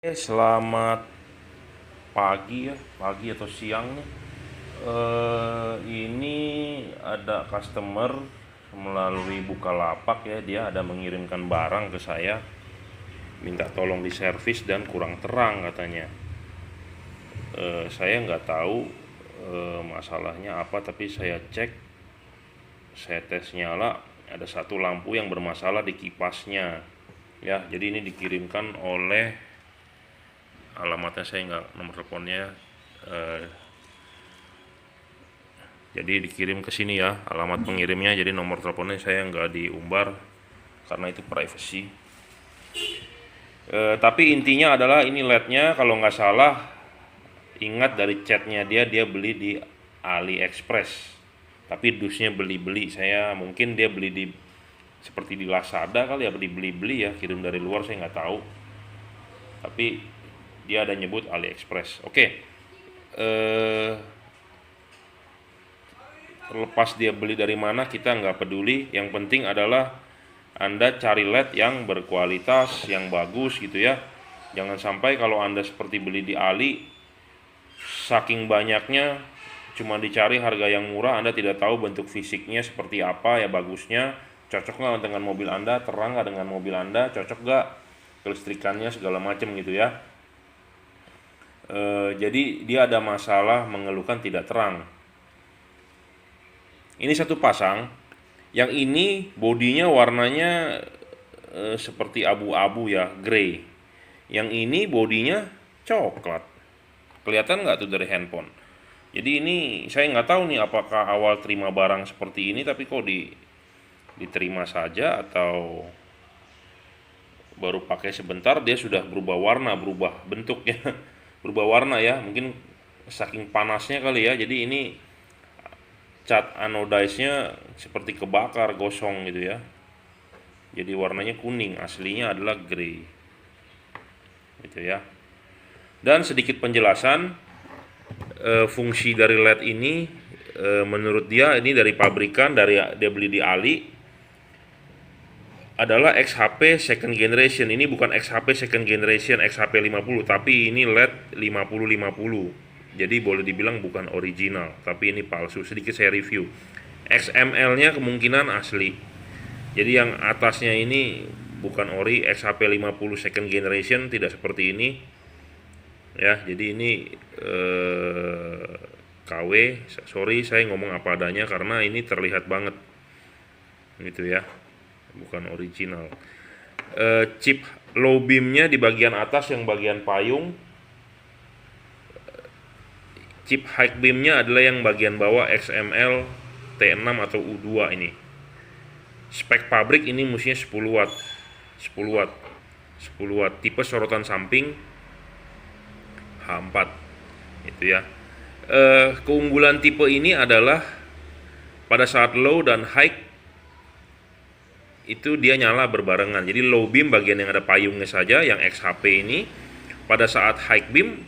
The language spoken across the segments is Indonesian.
Selamat pagi ya, pagi atau siang nih. Ini ada customer melalui Bukalapak ya, dia ada mengirimkan barang ke saya, minta tolong di servis dan kurang terang katanya. Saya nggak tahu masalahnya apa, tapi saya cek, saya tes nyala, ada satu lampu yang bermasalah di kipasnya. Ya, jadi ini dikirimkan oleh, alamatnya saya nggak, nomor teleponnya, eh, jadi dikirim ke sini ya alamat pengirimnya, jadi nomor teleponnya saya nggak diumbar karena itu privacy. Tapi intinya adalah ini lednya kalau nggak salah, ingat dari chatnya dia beli di AliExpress, tapi dusnya beli-beli. Saya mungkin dia beli di, seperti di Lazada kali ya, beli-beli ya, kirim dari luar, saya nggak tahu, tapi dia ada nyebut AliExpress. Oke. eh Terlepas dia beli dari mana kita nggak peduli, yang penting adalah Anda cari LED yang berkualitas, yang bagus gitu ya. Jangan sampai kalau Anda seperti beli di Ali, saking banyaknya cuma dicari harga yang murah, Anda tidak tahu bentuk fisiknya seperti apa ya, bagusnya cocok nggak dengan mobil Anda, terang nggak dengan mobil Anda, cocok nggak kelistrikannya, segala macam gitu ya. Jadi dia ada masalah mengeluhkan tidak terang. Ini satu pasang, yang ini bodinya warnanya seperti abu-abu ya, grey. Yang ini bodinya coklat. Kelihatan nggak tuh dari handphone? Jadi ini saya nggak tahu nih apakah awal terima barang seperti ini tapi kok diterima saja, atau baru pakai sebentar dia sudah berubah warna, berubah bentuknya, berubah warna ya. Mungkin saking panasnya kali ya. Jadi ini cat anodize-nya seperti kebakar, gosong gitu ya. Jadi warnanya kuning, aslinya adalah grey. Gitu ya. Dan sedikit penjelasan, fungsi dari LED ini, menurut dia ini dari pabrikan, dari dia beli di Ali, adalah XHP second generation. Ini bukan XHP second generation XHP 50, tapi ini LED 5050. Jadi boleh dibilang bukan original, tapi ini palsu. Sedikit saya review. XML-nya kemungkinan asli. Jadi yang atasnya ini bukan ori. XHP 50 second generation tidak seperti ini. Ya, jadi ini KW. Sorry saya ngomong apa adanya karena ini terlihat banget. Gitu ya. Bukan original. Chip low beamnya di bagian atas, yang bagian payung. Chip high beamnya adalah yang bagian bawah, XML T6 atau U2 ini. Spek pabrik ini mestinya 10 watt. 10 watt. 10 watt. Tipe sorotan samping H4. Itu ya. Keunggulan tipe ini adalah pada saat low dan high itu dia nyala berbarengan. Jadi low beam bagian yang ada payungnya saja, yang XHP ini. Pada saat high beam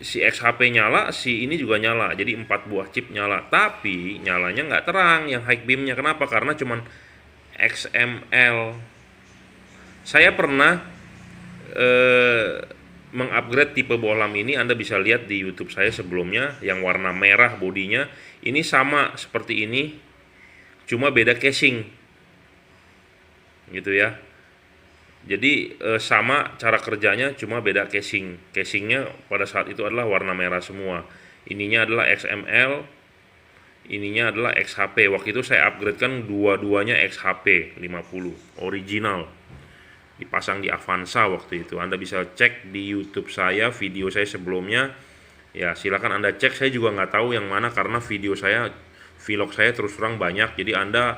si XHP nyala, si ini juga nyala. Jadi 4 buah chip nyala. Tapi nyalanya nggak terang yang high beamnya. Kenapa? Karena cuman XML. Saya pernah mengupgrade tipe bohlam ini. Anda bisa lihat di YouTube saya sebelumnya, yang warna merah bodinya. Ini sama seperti ini, cuma beda casing. Gitu ya. Jadi sama cara kerjanya, cuma beda casing. Casingnya pada saat itu adalah warna merah semua. Ininya adalah XML, ininya adalah XHP. Waktu itu saya upgrade kan dua-duanya XHP 50 original, dipasang di Avanza waktu itu. Anda bisa cek di YouTube saya, video saya sebelumnya. Ya silakan Anda cek. Saya juga nggak tahu yang mana karena video saya, vlog saya terus terang banyak. Jadi Anda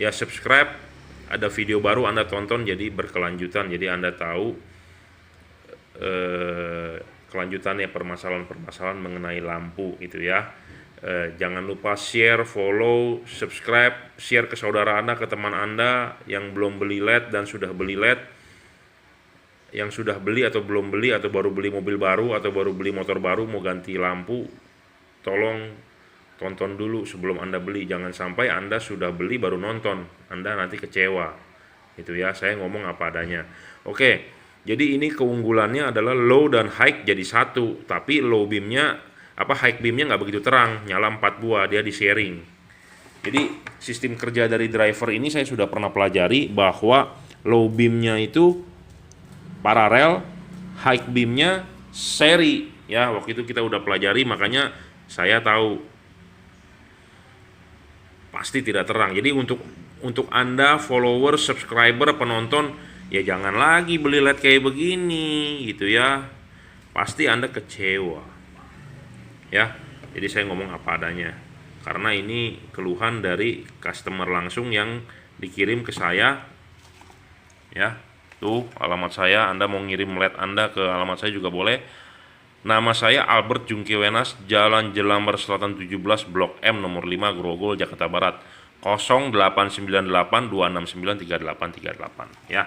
ya subscribe, ada video baru Anda tonton, jadi berkelanjutan. Jadi Anda tahu kelanjutannya, permasalahan-permasalahan mengenai lampu gitu ya. Jangan lupa share, follow, subscribe, share ke saudara Anda, ke teman Anda yang belum beli LED dan sudah beli LED. Yang sudah beli atau belum beli, atau baru beli mobil baru, atau baru beli motor baru mau ganti lampu, tolong tonton dulu sebelum Anda beli. Jangan sampai Anda sudah beli baru nonton, Anda nanti kecewa. Itu ya, saya ngomong apa adanya. Oke, Jadi ini keunggulannya adalah low dan high jadi satu, tapi low beamnya high beamnya nggak begitu terang, nyala 4 buah, dia di sharing. Jadi sistem kerja dari driver ini saya sudah pernah pelajari bahwa low beamnya itu paralel, high beamnya seri ya. Waktu itu kita udah pelajari, makanya saya tahu pasti tidak terang. Jadi untuk Anda follower, subscriber, penonton, ya jangan lagi beli LED kayak begini gitu ya. Pasti Anda kecewa. Ya. Jadi saya ngomong apa adanya. Karena ini keluhan dari customer langsung yang dikirim ke saya. Ya. Tuh alamat saya, Anda mau ngirim LED Anda ke alamat saya juga boleh. Nama saya Albert Jungkiwenas, Jalan Jelambar Selatan 17, Blok M nomor 5, Grogol, Jakarta Barat. 089826938838 ya.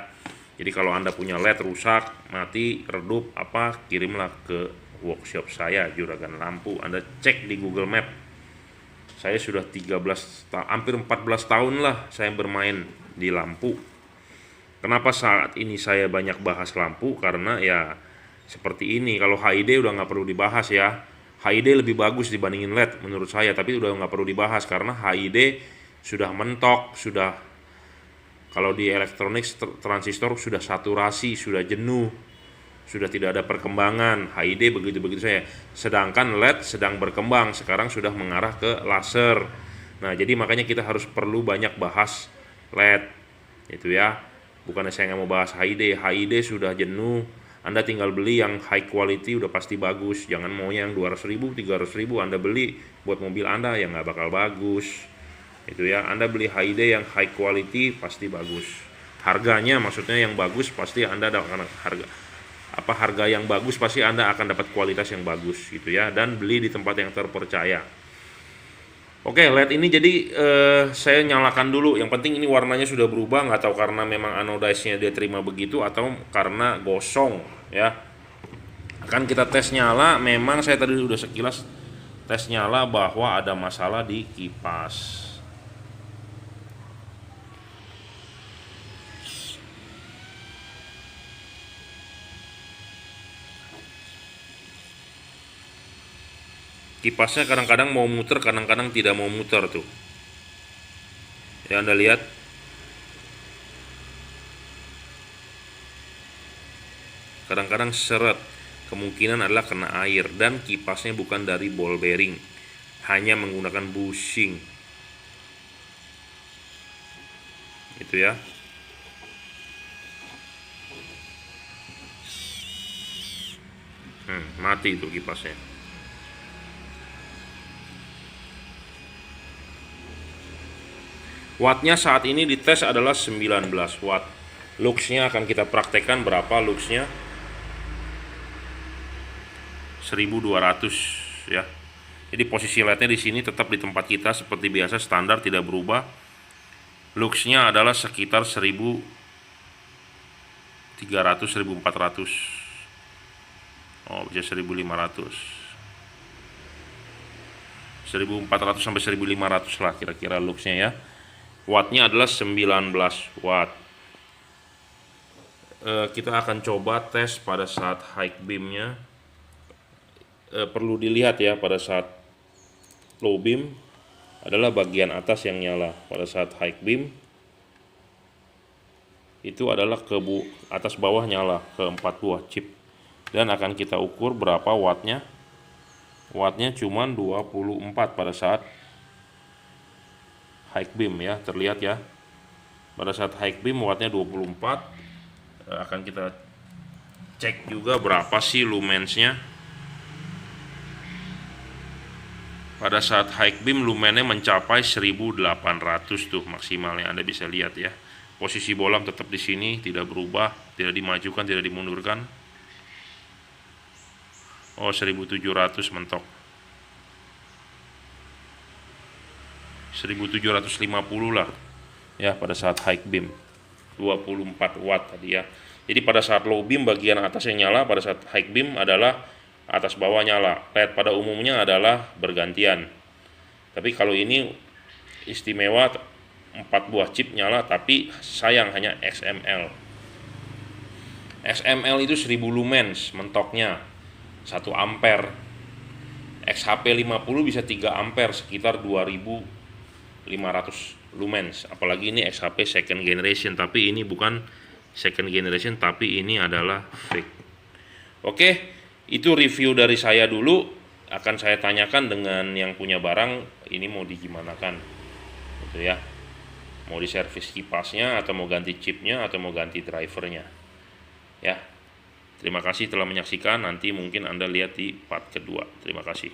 Jadi kalau Anda punya LED rusak, mati, redup kirimlah ke workshop saya Juragan Lampu. Anda cek di Google Map. Saya sudah 13 hampir 14 tahun lah saya bermain di lampu. Kenapa saat ini saya banyak bahas lampu? Karena ya seperti ini. Kalau HID udah nggak perlu dibahas ya. HID lebih bagus dibandingin LED menurut saya, tapi udah nggak perlu dibahas karena HID sudah mentok, kalau di elektronik transistor sudah saturasi, sudah jenuh, sudah tidak ada perkembangan. HID begitu-begitu saya. Sedangkan LED sedang berkembang, sekarang sudah mengarah ke laser. Nah, jadi makanya kita perlu banyak bahas LED itu ya. Bukannya saya nggak mau bahas HID. HID sudah jenuh. Anda tinggal beli yang high quality udah pasti bagus. Jangan maunya yang 200.000, 300.000 Anda beli buat mobil Anda yang nggak bakal bagus. Itu ya, Anda beli HID yang high quality pasti bagus. Harganya maksudnya yang bagus, pasti Anda akan harga yang bagus, pasti Anda akan dapat kualitas yang bagus gitu ya, dan beli di tempat yang terpercaya. Oke, LED ini jadi saya nyalakan dulu. Yang penting ini warnanya sudah berubah, nggak tahu karena memang anodize-nya dia terima begitu atau karena gosong ya. Akan kita tes nyala. Memang saya tadi udah sekilas tes nyala bahwa ada masalah di kipas. Kipasnya kadang-kadang mau muter, kadang-kadang tidak mau muter tuh. Ya Anda lihat. Kadang-kadang seret. Kemungkinan adalah kena air dan kipasnya bukan dari ball bearing. Hanya menggunakan bushing. Itu ya. Mati itu kipasnya. Wattnya saat ini dites adalah 19 watt. Luxnya akan kita praktekkan berapa luxnya. 1200 ya. Jadi posisi LED-nya di sini tetap di tempat kita seperti biasa, standar, tidak berubah. Luxnya adalah sekitar 1300 1400. Oh, bisa 1500. 1400 sampai 1500 lah kira-kira luxnya ya. Wattnya adalah 19 watt. Kita akan coba tes pada saat high beamnya. Perlu dilihat ya, pada saat low beam adalah bagian atas yang nyala. Pada saat high beam itu adalah atas bawah nyala ke 4 buah chip. Dan akan kita ukur berapa wattnya. Wattnya cuma 24 pada saat high beam ya, terlihat ya. Pada saat high beam wattnya 24. Akan kita cek juga berapa sih lumensnya. Pada saat high beam lumennya mencapai 1800 tuh maksimalnya, Anda bisa lihat ya. Posisi bolam tetap di sini, tidak berubah, tidak dimajukan, tidak dimundurkan. Oh, 1700 mentok. 1750 lah ya pada saat high beam. 24 watt tadi ya. Jadi pada saat low beam bagian atas yang nyala, pada saat high beam adalah atas bawah nyala. LED pada umumnya adalah bergantian. Tapi kalau ini istimewa 4 buah chip nyala, tapi sayang hanya XML. XML itu 1000 lumens mentoknya, 1 ampere. XHP 50 bisa 3 ampere, sekitar 2500 lumens. Apalagi ini XHP second generation, tapi ini bukan second generation, tapi ini adalah fake. Oke, itu review dari saya dulu. Akan saya tanyakan dengan yang punya barang, ini mau digimanakan gitu ya. Mau diservis kipasnya, atau mau ganti chipnya, atau mau ganti drivernya ya. Terima kasih telah menyaksikan. Nanti mungkin Anda lihat di part kedua. Terima kasih.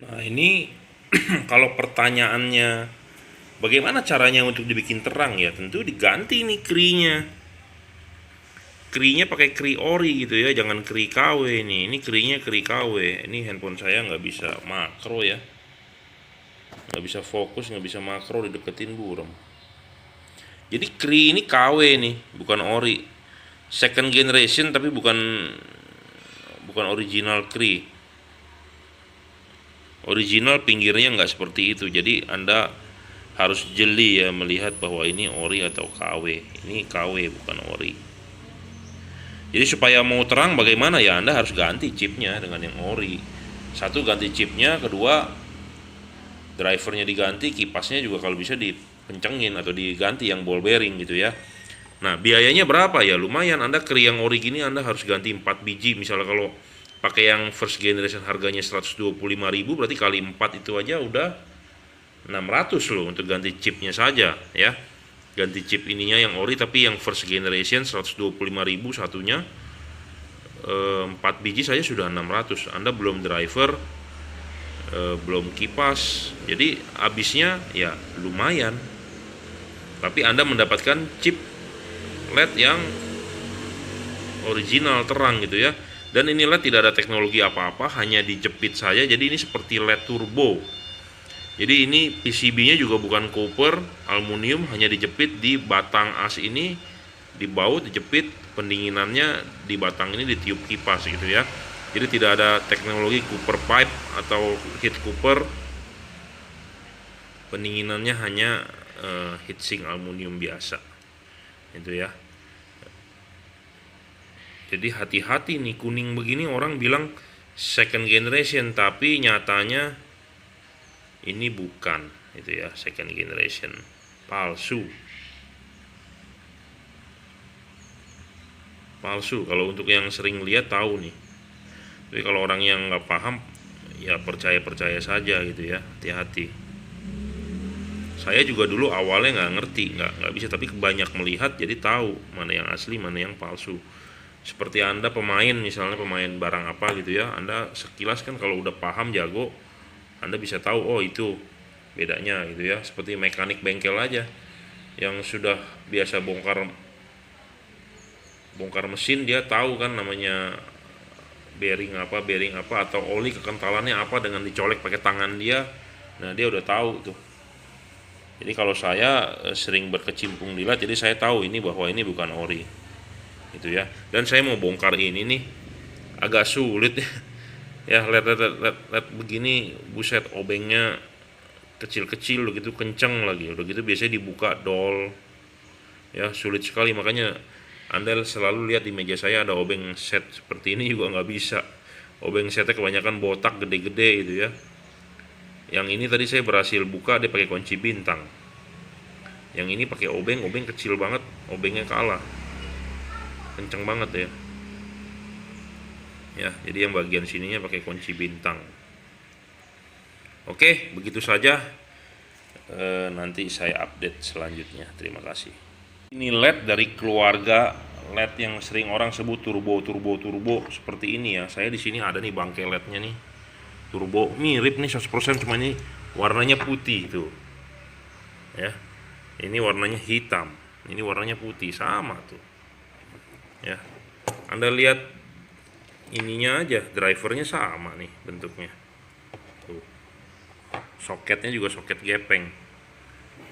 Nah, ini kalau pertanyaannya bagaimana caranya untuk dibikin terang ya, tentu diganti nih kri-nya. Kri-nya pakai kri ori gitu ya, jangan kri KW nih. Ini kri-nya kri KW. Ini handphone saya nggak bisa makro ya. Nggak bisa fokus, nggak bisa makro, dideketin buram. Jadi kri ini KW nih, bukan ori. Second generation tapi bukan original kri. Original pinggirnya nggak seperti itu. Jadi Anda harus jeli ya melihat bahwa ini ori atau KW. Ini KW bukan ori. Jadi supaya mau terang bagaimana ya, Anda harus ganti chipnya dengan yang ori. Satu, ganti chipnya. Kedua, drivernya diganti, kipasnya juga kalau bisa dipencengin atau diganti yang ball bearing gitu ya. Nah, biayanya berapa ya? Lumayan. Anda kri yang ori gini Anda harus ganti 4 biji. Misalnya kalau pakai yang first generation harganya 125.000, berarti kali 4 itu aja udah 600 loh untuk ganti chipnya saja ya. Ganti chip ininya yang ori, tapi yang first generation 125.000 satunya, 4 biji saja sudah 600. Anda belum driver, belum kipas. Jadi habisnya ya lumayan. Tapi Anda mendapatkan chip LED yang original terang gitu ya. Dan ini LED tidak ada teknologi apa-apa, hanya dijepit saja. Jadi ini seperti LED turbo. Jadi ini PCB-nya juga bukan copper, aluminium, hanya dijepit di batang as ini, dibaut, dijepit, pendinginannya di batang ini ditiup kipas gitu ya. Jadi tidak ada teknologi copper pipe atau heat cooper. Pendinginannya hanya heatsink aluminium biasa. Itu ya. Jadi hati-hati nih, kuning begini orang bilang second generation, tapi nyatanya ini bukan itu ya, second generation, palsu. Kalau untuk yang sering lihat tahu nih. Tapi kalau orang yang nggak paham ya percaya saja gitu ya, hati-hati. Saya juga dulu awalnya nggak ngerti, nggak bisa, tapi banyak melihat jadi tahu mana yang asli, mana yang palsu. Seperti Anda pemain, misalnya pemain barang apa gitu ya, Anda sekilas kan kalau udah paham, jago, Anda bisa tahu oh itu bedanya gitu ya. Seperti mekanik bengkel aja yang sudah biasa bongkar mesin, dia tahu kan namanya bearing apa atau oli kekentalannya apa dengan dicolek pakai tangan dia. Nah, dia udah tahu tuh. Jadi kalau saya sering berkecimpung di LED, jadi saya tahu ini bahwa ini bukan ori gitu ya. Dan saya mau bongkar ini nih agak sulit ya. LED begini, buset, obengnya kecil-kecil udah gitu, kenceng lagi, udah gitu biasanya dibuka dol ya, sulit sekali. Makanya Anda selalu lihat di meja saya ada obeng set seperti ini juga nggak bisa. Obeng setnya kebanyakan botak gede-gede gitu ya. Yang ini tadi saya berhasil buka, dia pakai kunci bintang. Yang ini pakai obeng kecil banget, obengnya kalah, kenceng banget ya. Ya, jadi yang bagian sininya pakai kunci bintang. Oke, begitu saja. Nanti saya update selanjutnya. Terima kasih. Ini LED dari keluarga LED yang sering orang sebut turbo seperti ini ya. Saya di sini ada nih bangkai LED-nya nih. Turbo mirip nih 100%, cuma ini warnanya putih tuh. Ya. Ini warnanya hitam. Ini warnanya putih, sama tuh. Ya. Anda lihat ininya aja, drivernya sama nih bentuknya. Tuh. Soketnya juga soket gepeng.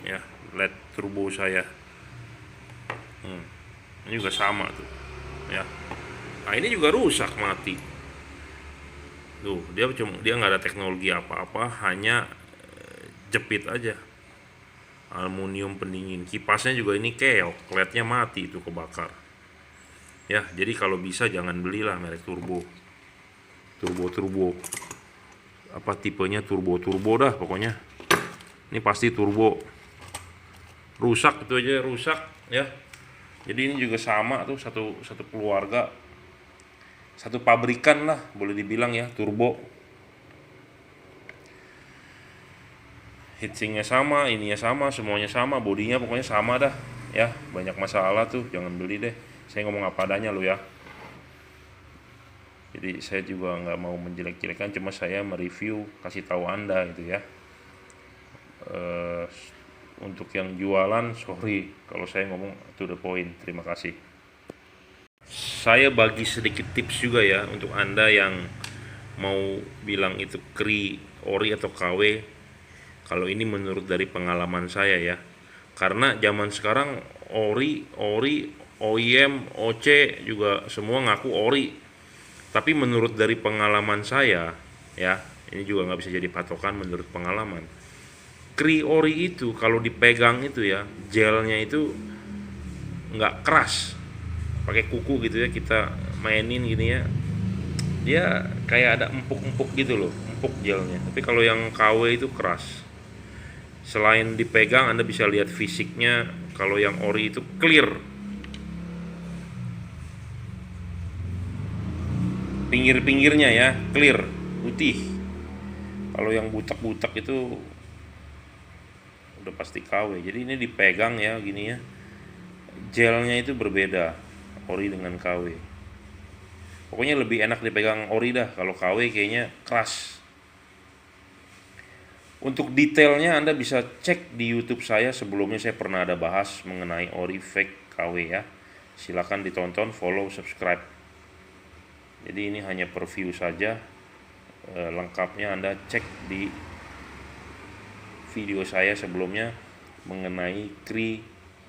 Ya, LED turbo saya. Ini juga sama tuh. Ya. Nah, ini juga rusak, mati. Tuh, dia nggak ada teknologi apa-apa, hanya jepit aja. Aluminium pendingin. Kipasnya juga ini keok, LED-nya mati itu, kebakar. Ya, jadi kalau bisa jangan belilah merek turbo. Turbo apa tipenya, turbo dah pokoknya. Ini pasti turbo. Rusak itu aja rusak ya. Jadi ini juga sama tuh, satu keluarga, satu pabrikan lah boleh dibilang ya, turbo. Heatsinknya sama, ininya sama, semuanya sama, bodinya pokoknya sama dah ya. Banyak masalah tuh, jangan beli deh. Saya ngomong apa adanya lo ya. Jadi saya juga nggak mau menjelek-jelekan, cuma saya mereview, kasih tahu Anda gitu ya. Untuk yang jualan, sorry kalau saya ngomong to the point. Terima kasih. Saya bagi sedikit tips juga ya untuk Anda yang mau bilang itu Kri, ori atau KW. Kalau ini menurut dari pengalaman saya ya. Karena zaman sekarang ori, OEM, OC juga semua ngaku ori. Tapi menurut dari pengalaman saya ya, ini juga nggak bisa jadi patokan menurut pengalaman. Kri ori itu kalau dipegang itu ya, gelnya itu nggak keras, pakai kuku gitu ya, kita mainin gini ya, dia kayak ada empuk-empuk gitu loh, empuk gelnya. Tapi kalau yang KW itu keras. Selain dipegang Anda bisa lihat fisiknya, kalau yang ori itu clear, pinggir-pinggirnya ya clear, putih. Kalau yang butak-butak itu udah pasti KW. Jadi ini dipegang ya gini ya, gelnya itu berbeda ori dengan KW. Pokoknya lebih enak dipegang ori dah, kalau KW kayaknya keras. Untuk detailnya Anda bisa cek di YouTube saya, sebelumnya saya pernah ada bahas mengenai ori fake KW ya. Silakan ditonton, follow, subscribe. Jadi ini hanya per view saja, lengkapnya Anda cek di video saya sebelumnya mengenai Kri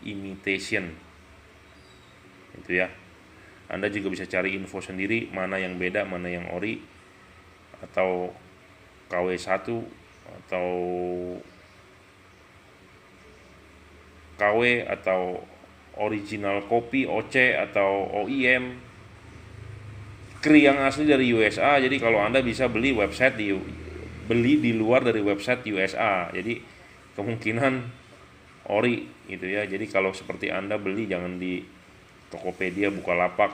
imitation. Itu ya. Anda juga bisa cari info sendiri mana yang beda, mana yang ori, atau KW1 atau KW atau original copy OC atau OEM. Kri yang asli dari USA. Jadi kalau Anda bisa beli beli di luar dari website USA. Jadi kemungkinan ori gitu ya. Jadi kalau seperti Anda beli jangan di Tokopedia, Bukalapak.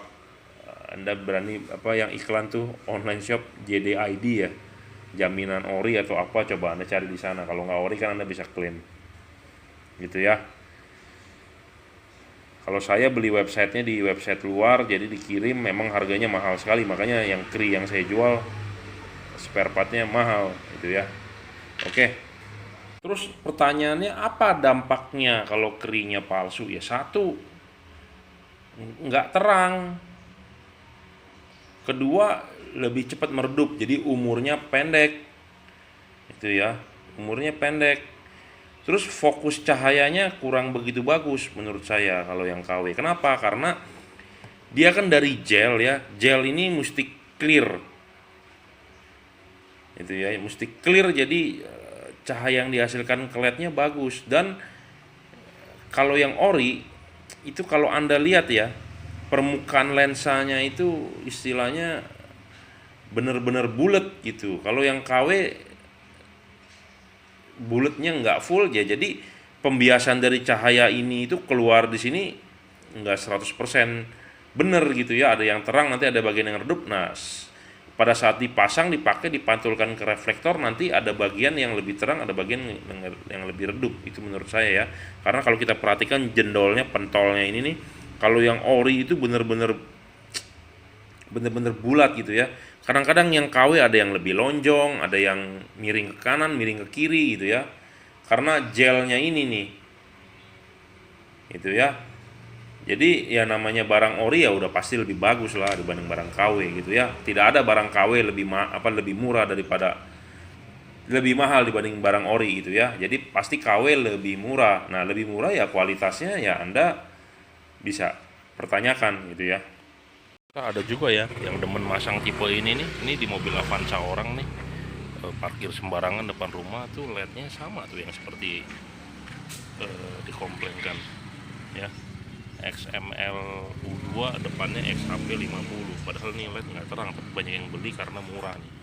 Anda berani yang iklan tuh online shop JDID ya. Jaminan ori atau apa, coba Anda cari di sana. Kalau nggak ori kan Anda bisa klaim. Gitu ya. Kalau saya beli websitenya di website luar, jadi dikirim, memang harganya mahal sekali. Makanya yang Kri yang saya jual spare partnya mahal gitu ya. Oke. Terus pertanyaannya, apa dampaknya kalau Krinya palsu? Ya satu, nggak terang. Kedua, lebih cepat meredup, jadi umurnya pendek. Itu ya, umurnya pendek. Terus fokus cahayanya kurang begitu bagus menurut saya kalau yang KW. Kenapa? Karena dia kan dari gel ya. Gel ini mesti clear. Itu ya, mesti clear, jadi cahaya yang dihasilkan ke LED-nya bagus. Dan kalau yang ori itu kalau Anda lihat ya, permukaan lensanya itu istilahnya bener-bener bulat gitu. Kalau yang KW bulatnya nggak full ya, jadi pembiasan dari cahaya ini itu keluar di sini nggak 100% bener gitu ya. Ada yang terang, nanti ada bagian yang redup. Nah, pada saat dipasang, dipakai, dipantulkan ke reflektor, nanti ada bagian yang lebih terang, ada bagian yang lebih redup. Itu menurut saya ya. Karena kalau kita perhatikan jendolnya, pentolnya ini nih, kalau yang ori itu bener-bener bulat gitu ya. Kadang-kadang yang KW ada yang lebih lonjong, ada yang miring ke kanan, miring ke kiri gitu ya. Karena gelnya ini nih. Gitu ya. Jadi ya namanya barang ori ya udah pasti lebih bagus lah dibanding barang KW gitu ya. Tidak ada barang KW lebih murah daripada, lebih mahal dibanding barang ori gitu ya. Jadi pasti KW lebih murah. Nah, lebih murah ya kualitasnya ya Anda bisa pertanyakan gitu ya. Ada juga ya yang demen masang tipe ini nih. Ini di mobil Avanza orang nih, parkir sembarangan depan rumah tuh LED-nya sama tuh yang seperti dikomplainkan ya. XML U2 depannya XHP 50. Padahal ini LED nggak terang, tapi banyak yang beli karena murah nih.